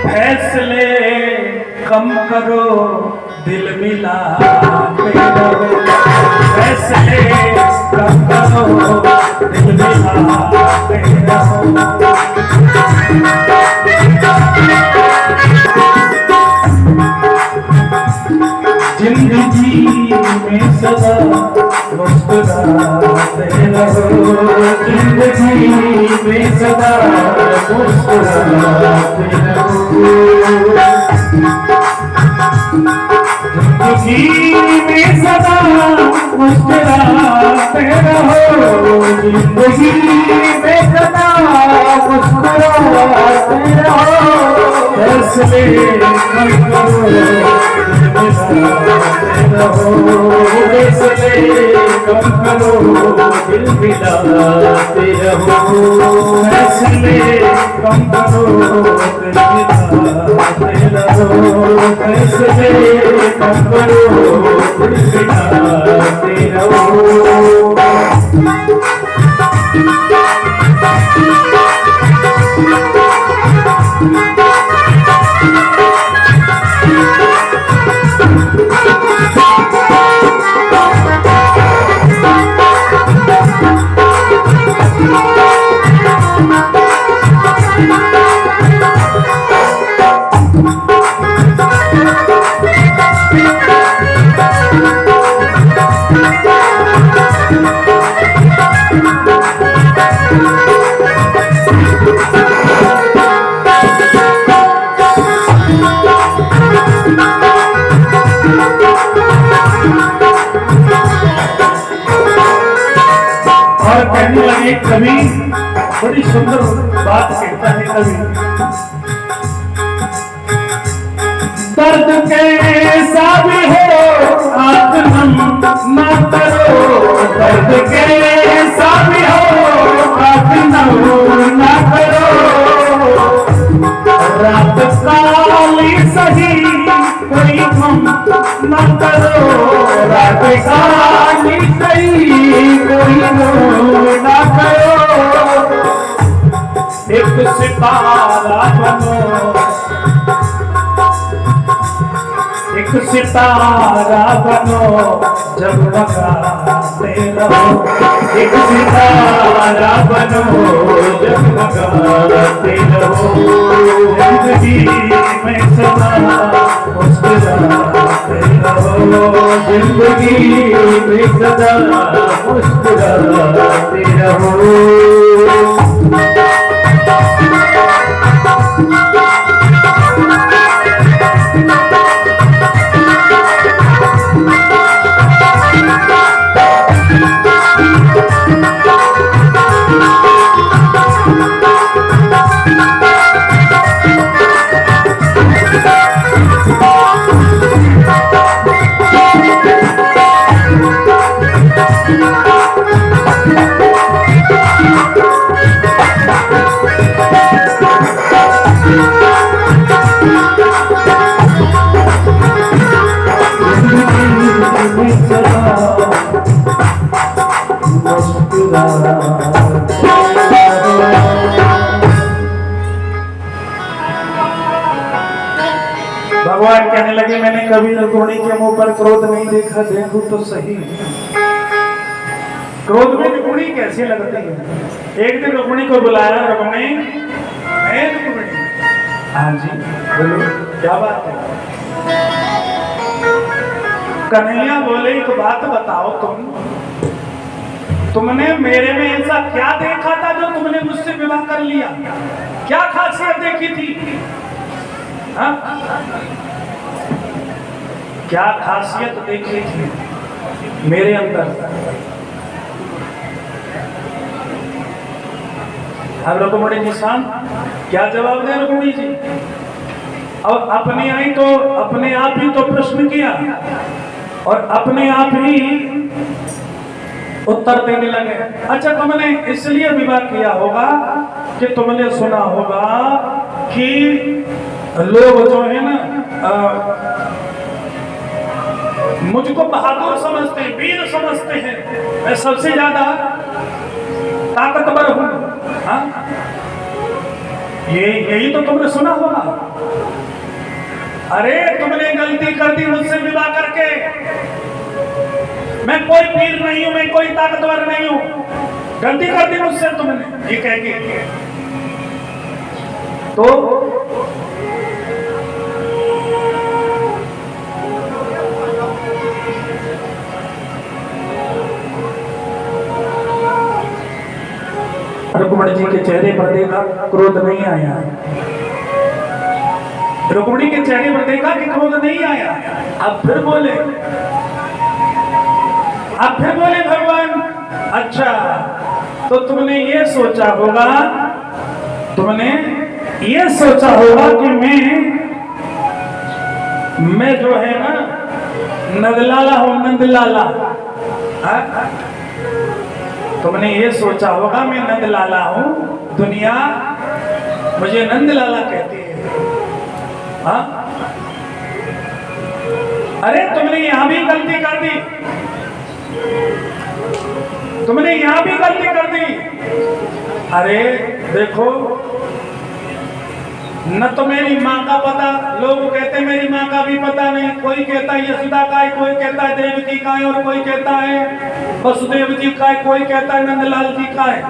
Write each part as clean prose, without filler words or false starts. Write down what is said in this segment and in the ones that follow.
फैसले कम करो दिल मिलाते रहो, फैसले कम करो दिल मिलाते रहो। जिंदगी में सदा मुस्कुराते रहो, जिंदगी में सदा मुस्कुराते रहो, जिंदगी में सदा मुस्कुराते रहो, जिंदगी में सदा मुस्कुराते रहो। फैसले कम करो फैसले कम करो दिल मिलाते रहो, फैसले कम करो दिल मिलाते रहो, फैसले कम करो दिल मिलाते रहो। और कहने लगे कवि, बड़ी सुंदर बात कहता है कवि, दर्द कैसा भी हो आंख नम न करो, दर्द कैसा भी हो आंख नम न करो, रात काली सही कोई गम न करो, रात काली सही कोई गम न करो। एक सितारा बनो, एक सितारा बनो जगमगाते रहो, एक सितारा बनो जगमगाते रहो, जिंदगी में सदा मुस्कुराते रहो, जिंदगी में सदा मुस्कुराते रहो। भगवान कहने लगे, मैंने कभी रुक्मिणी के मुंह पर क्रोध नहीं देखा, देखूं तो सही क्रोध में रुक्मिणी कैसे लगती है। एक दिन रुक्मिणी को बुलाया, रुक्मिणी, रुक्मिणी, हाँ जी बोलो क्या बात है। कन्हैया बोले, एक बात बताओ, तुमने मेरे में ऐसा क्या देखा था जो तुमने मुझसे विवाह कर लिया? क्या खासियत देखी थी? हाँ? क्या खासियत देखी थी मेरे अंदर? अब रुक्मिणी जी शांत, क्या जवाब दे रुक्मिणी जी? और अपने आप ही तो प्रश्न किया और अपने आप ही उत्तर देने लगे। अच्छा, तुमने इसलिए विवाह किया होगा कि तुमने सुना होगा कि लोग जो है ना मुझको बहादुर समझते हैं, वीर समझते हैं, मैं सबसे ज्यादा ताकतवर हूँ, हाँ, यही तो तुमने सुना होगा। अरे तुमने गलती कर दी मुझसे विवाह करके, मैं कोई पीर नहीं हूं, मैं कोई ताकतवर नहीं हूं, गलती कर दी मुझसे तुमने, ये कह के तो रुक्मणी जी के चेहरे पर देखा क्रोध नहीं आया। रुक्मणी के चेहरे पर देखा कि क्रोध नहीं आया। अब फिर बोले भगवान, अच्छा तो तुमने ये सोचा होगा कि मैं जो है ना नंदलाला हूं, नंदलाला। तुमने ये सोचा होगा मैं नंदलाला हूं, दुनिया मुझे नंदलाला कहती है। हाँ, अरे तुमने यहां भी गलती कर दी, तुमने यहां भी गलती कर दी। अरे देखो, न तो मेरी माँ का पता, लोग कहते मेरी माँ का भी पता नहीं, कोई कहता है यशोदा का है, कोई कहता है देवकी का है, और कोई कहता है वसुदेव जी का है, कोई कहता है नंदलाल जी का है।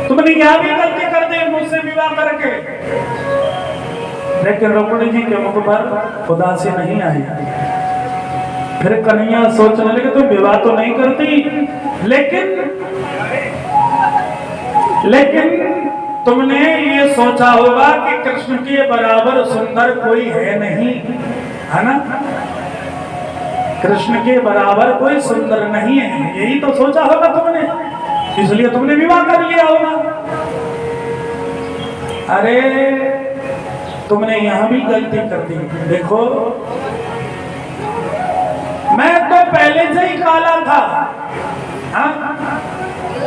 तुमने यहां भी गलती कर दी मुझसे विवाह करके। लेकिन रुक्मिणी जी के मुख पर उदासी नहीं आई। फिर कन्हैया सोचने लगे तुम विवाह तो नहीं करती, लेकिन तुमने ये सोचा होगा कि कृष्ण के बराबर सुंदर कोई है नहीं, है ना? कृष्ण के बराबर कोई सुंदर नहीं है, यही तो सोचा होगा तुमने, इसलिए तुमने विवाह कर लिया होगा। अरे तुमने यहां भी गलती कर दी। देखो, मैं तो पहले से ही काला था, हाँ?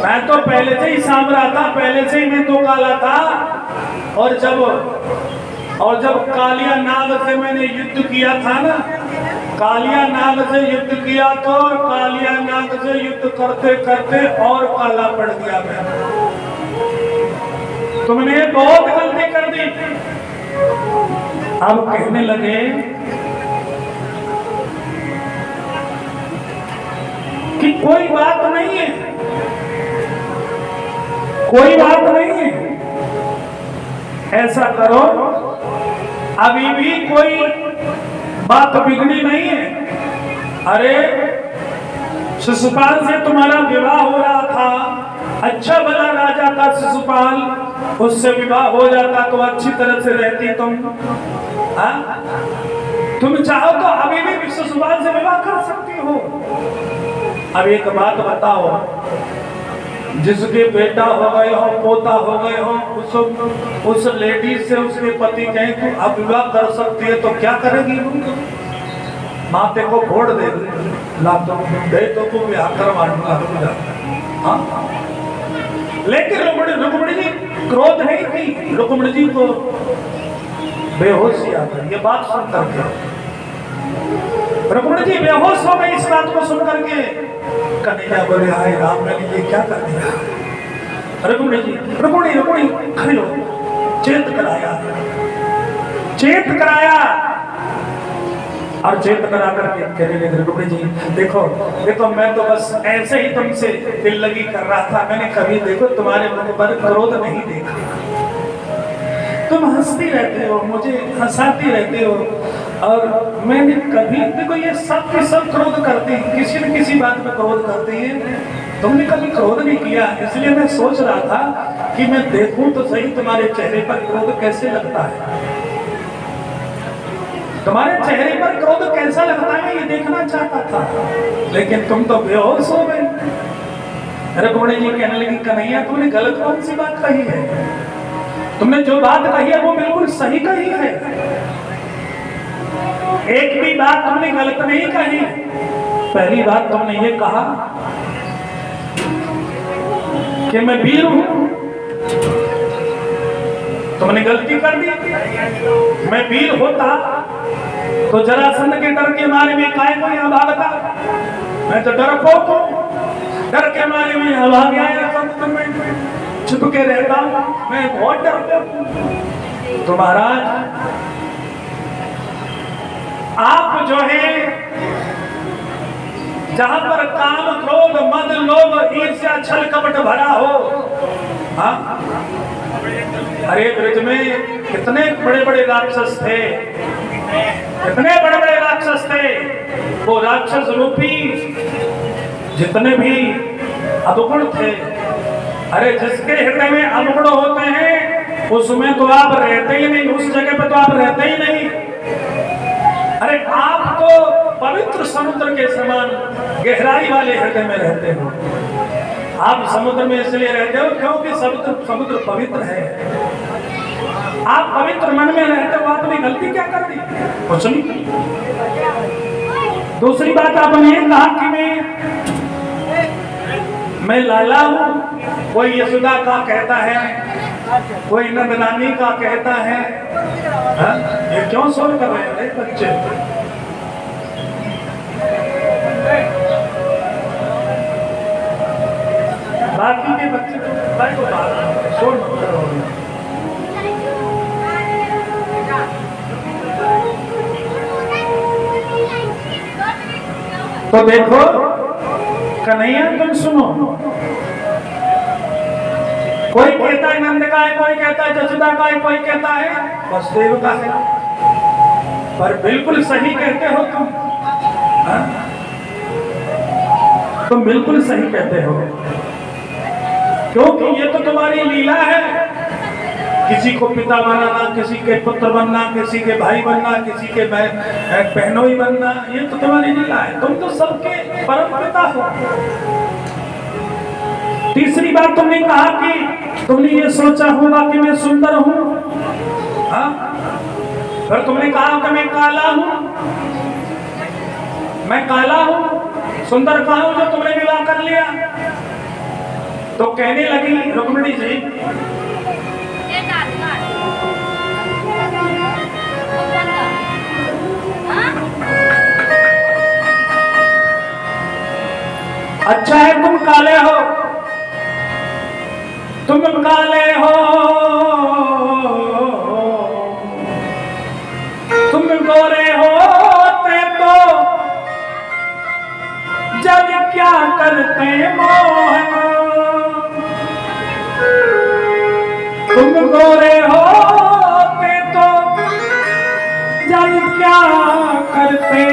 मैं तो पहले से ही सांवरा था, पहले से ही मैं तो काला था। और जब कालिया नाग से मैंने युद्ध किया था ना, कालिया नाग से युद्ध किया तो कालिया नाग से युद्ध करते करते और काला पड़ गया मैं। तुमने बहुत गलती कर दी। अब कहने लगे कि कोई बात नहीं है, कोई बात नहीं है, ऐसा करो, अभी भी कोई बात बिगड़ी नहीं है। अरे शिशुपाल से तुम्हारा विवाह हो रहा था, अच्छा भला राजा था शिशुपाल, उससे विवाह हो जाता तो अच्छी तरह से रहती तुम। हाँ? तुम चाहो तो अभी भी शिशुपाल से विवाह कर सकती हो। अब एक बात बताओ, जिसके बेटा हो गए हो, पोता हो गए हो, उस लेडीज से उसके पति कहें तू अब विवाह कर सकती है तो क्या करेगी? माते को फोड़ दे दे तो ब्याह करवाऊंगा। हाँ? लेकिन रुक्मिणी जी क्रोध नहीं थी, रुक्मिणी जी को बेहोशी आ गई। ये बात सुन करके रुक्मिणी जी बेहोश हो गई। इस बात को सुन करके कन्हैया बोले हाय राम, मैंने ये क्या कर दिया? रुक्मिणी खड़ी हो, चेत कराया और चेत करा करके कहने लगे रुक्मिणी जी देखो मैं तो बस ऐसे ही तुमसे दिल लगी कर रहा था, मैंने कभी देखो तुम्हारे मुख पर क्रोध नहीं देखा। तुम हंसती रहते हो, मुझे हंसाती रहते हो, और मैंने कभी देखो ये सब के सब क्रोध करते हैं, किसी न किसी बात में क्रोध करते हैं, तुमने कभी क्रोध नहीं किया। इसलिए मैं सोच रहा था कि मैं देखूं तो सही तुम्हारे चेहरे पर क्रोध कैसे लगता है, तुम्हारे चेहरे पर क्रोध कैसा लगता है, ये देखना चाहता था। लेकिन तुम तो बेहोश हो गए। रुक्मिणी जी कहने लगी कन्हैया तुमने गलत कौन सी बात कही है? तुमने जो बात कही है वो बिल्कुल सही कही है, एक भी बात तुमने गलत नहीं कही। पहली बात तुमने ये कहा कि मैं वीर हूं, तुमने गलती कर दी। मैं वीर होता तो जरासंध के डर के मारे में काय को यहाँ भागता। मैं तो डरपोक हूँ, डर के मारे में यहाँ भाग आया, समुद्र में छुप के रहता हूँ। मैं बहुत डरपोक हूँ। तो महाराज आप जो है जहां पर काम क्रोध मद लोभ ईर्ष्या छल कपट भरा हो, हाँ, अरे ब्रज में कितने बड़े बड़े राक्षस थे, कितने बड़े बड़े राक्षस थे। वो राक्षस रूपी जितने भी अवगुण थे, अरे जिसके हृदय में अवगुण होते हैं उसमें तो आप रहते ही नहीं, उस जगह पे तो आप रहते ही नहीं। अरे आप तो पवित्र समुद्र के समान गहराई वाले हृदय में रहते हो। आप समुद्र में इसलिए रहते हो क्योंकि समुद्र पवित्र है। आप पवित्र मन में रहते हो। आपने गलती क्या कर दी? कुछ नहीं। दूसरी बात आपने कहा कि मैं लाला हूं, कोई यशोदा का कहता है, कोई नंदरानी का कहता है। हा? ये क्यों शोर कर रहे हैं बच्चे? बाकी के बच्चे तो शोर मत करो। तो देखो कन्हैया, तुम सुनो, कोई कहता है नंद का है, कोई कहता है जसोदा का है, कोई कहता है वसुदेव का है, पर बिल्कुल सही कहते हो तुम। हाँ? तुम बिल्कुल सही कहते हो, क्योंकि ये तो तुम्हारी लीला है। किसी को पिता बनाना, किसी के पुत्र बनना, किसी के भाई बनना, किसी के बहनोई बनना, ये तो तुम्हारी लीला है। तुम तो सबके परम पिता हो। तीसरी बात तुमने कहा कि तुमने ये सोचा होगा कि मैं सुंदर हूं, हाँ? फिर तुमने कहा कि मैं काला हूं। मैं काला हूं, सुंदर कहा हूं जो तुमने विवाह कर लिया? तो कहने लगी रुक्मिणी जी, अच्छा है तुम काले हो, तुम काले हो, तुम गोरे होते तो जग क्या करते मोहन। तुम गोरे होते तो जग क्या करते